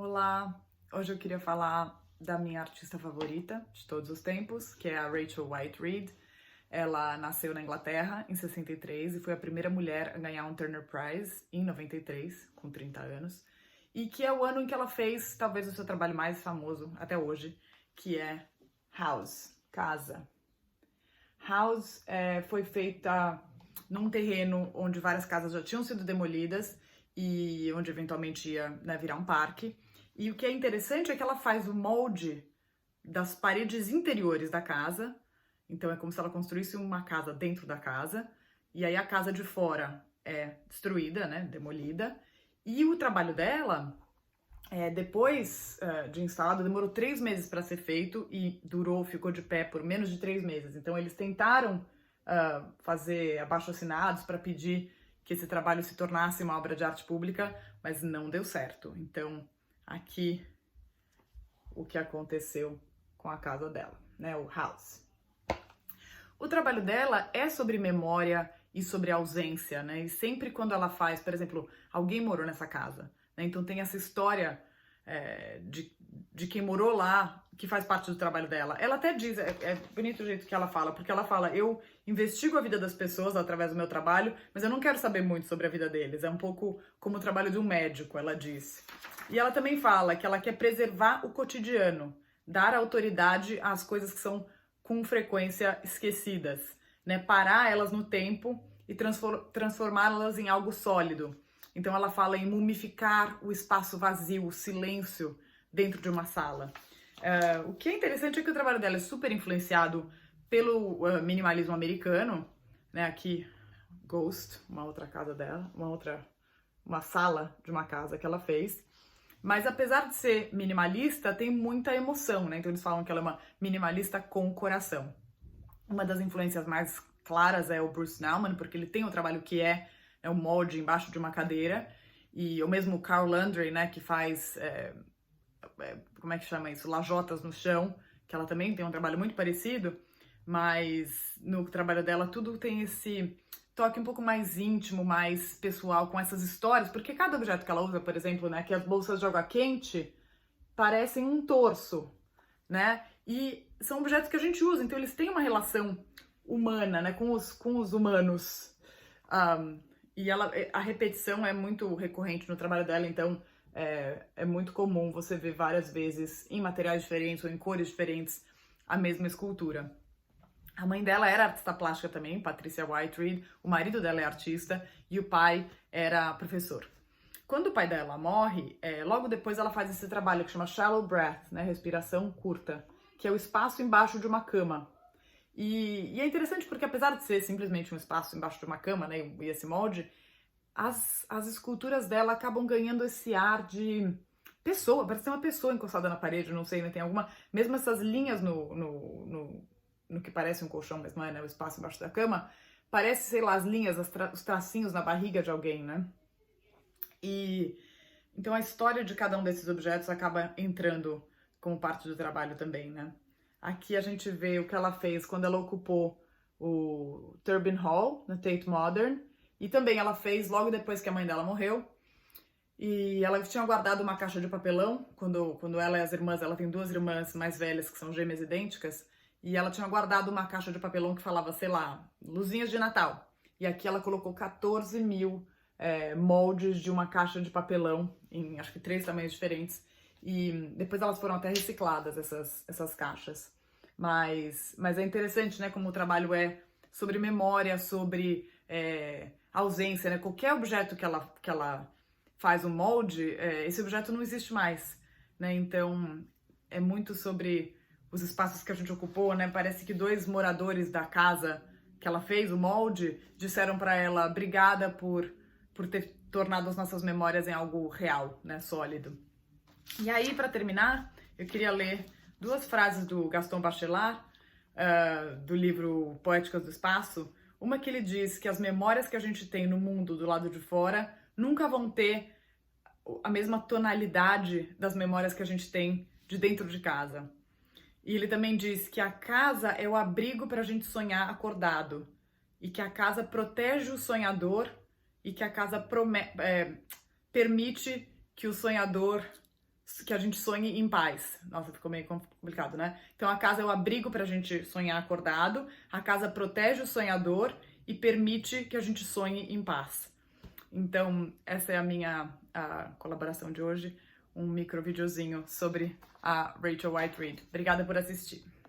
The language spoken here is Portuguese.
Olá, hoje eu queria falar da minha artista favorita de todos os tempos, que é a Rachel White Reid. Ela nasceu na Inglaterra em 63 e foi a primeira mulher a ganhar um Turner Prize em 93, com 30 anos, e que é o ano em que ela fez talvez o seu trabalho mais famoso até hoje, que é House, Casa. House foi feita num terreno onde várias casas já tinham sido demolidas e onde eventualmente ia, né, virar um parque. E o que é interessante é que ela faz o molde das paredes interiores da casa. Então é como se ela construísse uma casa dentro da casa. E aí a casa de fora é destruída, né, demolida. E o trabalho dela, depois de instalado, demorou 3 meses para ser feito e ficou de pé por menos de 3 meses. Então eles tentaram fazer abaixo-assinados para pedir que esse trabalho se tornasse uma obra de arte pública, mas não deu certo. Então, aqui o que aconteceu com a casa dela, né, o House. O trabalho dela é sobre memória e sobre ausência, né? E sempre quando ela faz, por exemplo, alguém morou nessa casa, né? Então tem essa história de quem morou lá, que faz parte do trabalho dela. Ela até diz, é bonito o jeito que ela fala, porque ela fala, eu investigo a vida das pessoas através do meu trabalho, mas eu não quero saber muito sobre a vida deles. É um pouco como o trabalho de um médico, ela diz. E ela também fala que ela quer preservar o cotidiano, dar autoridade às coisas que são com frequência esquecidas, né? Parar elas no tempo e transformá-las em algo sólido. Então ela fala em mumificar o espaço vazio, o silêncio dentro de uma sala. O que é interessante é que o trabalho dela é super influenciado pelo minimalismo americano, né? Aqui, Ghost, uma outra casa dela, uma sala de uma casa que ela fez. Mas apesar de ser minimalista, tem muita emoção, né? Então eles falam que ela é uma minimalista com coração. Uma das influências mais claras é o Bruce Nauman, porque ele tem um trabalho que é um molde embaixo de uma cadeira. E o mesmo Carl Landry, né, que faz, como é que chama isso? Lajotas no chão, que ela também tem um trabalho muito parecido, mas no trabalho dela tudo tem esse toque um pouco mais íntimo, mais pessoal, com essas histórias, porque cada objeto que ela usa, por exemplo, né, que as bolsas de água quente parecem um torso, né, e são objetos que a gente usa, então eles têm uma relação humana, né, com os humanos, e a repetição é muito recorrente no trabalho dela, então é muito comum você ver várias vezes em materiais diferentes ou em cores diferentes a mesma escultura. A mãe dela era artista plástica também, Patricia White Reid, o marido dela é artista e o pai era professor. Quando o pai dela morre, logo depois ela faz esse trabalho que chama Shallow Breath, né, respiração curta, que é o espaço embaixo de uma cama. E é interessante porque apesar de ser simplesmente um espaço embaixo de uma cama, né, e esse molde, as esculturas dela acabam ganhando esse ar de pessoa, parece ter uma pessoa encostada na parede, não sei, né, tem alguma, mesmo essas linhas no que parece um colchão, mas não é, né, o espaço embaixo da cama, parece, sei lá, as linhas, os tracinhos na barriga de alguém, né? E então a história de cada um desses objetos acaba entrando como parte do trabalho também, né? Aqui a gente vê o que ela fez quando ela ocupou o Turbine Hall, na Tate Modern, e também ela fez logo depois que a mãe dela morreu, e ela tinha guardado uma caixa de papelão, quando ela e as irmãs, ela tem 2 irmãs mais velhas que são gêmeas idênticas, e ela tinha guardado uma caixa de papelão que falava, sei lá, luzinhas de Natal. E aqui ela colocou 14 mil moldes de uma caixa de papelão, em acho que 3 tamanhos diferentes. E depois elas foram até recicladas, essas caixas. Mas é interessante, né, como o trabalho é sobre memória, sobre ausência, né? Qualquer objeto que ela faz um molde, esse objeto não existe mais, né? Então é muito sobre os espaços que a gente ocupou, né? Parece que 2 moradores da casa que ela fez, o molde, disseram para ela obrigada por ter tornado as nossas memórias em algo real, né? Sólido. E aí, para terminar, eu queria ler 2 frases do Gaston Bachelard, do livro Poéticas do Espaço. Uma que ele diz que as memórias que a gente tem no mundo do lado de fora nunca vão ter a mesma tonalidade das memórias que a gente tem de dentro de casa. E ele também diz que a casa é o abrigo para a gente sonhar acordado. E que a casa protege o sonhador e que a casa permite que o sonhador que a gente sonhe em paz. Nossa, ficou meio complicado, né? Então a casa é o abrigo pra gente sonhar acordado, a casa protege o sonhador e permite que a gente sonhe em paz. Então, essa é a minha colaboração de hoje, um micro videozinho sobre a Rachel White Reid. Obrigada por assistir.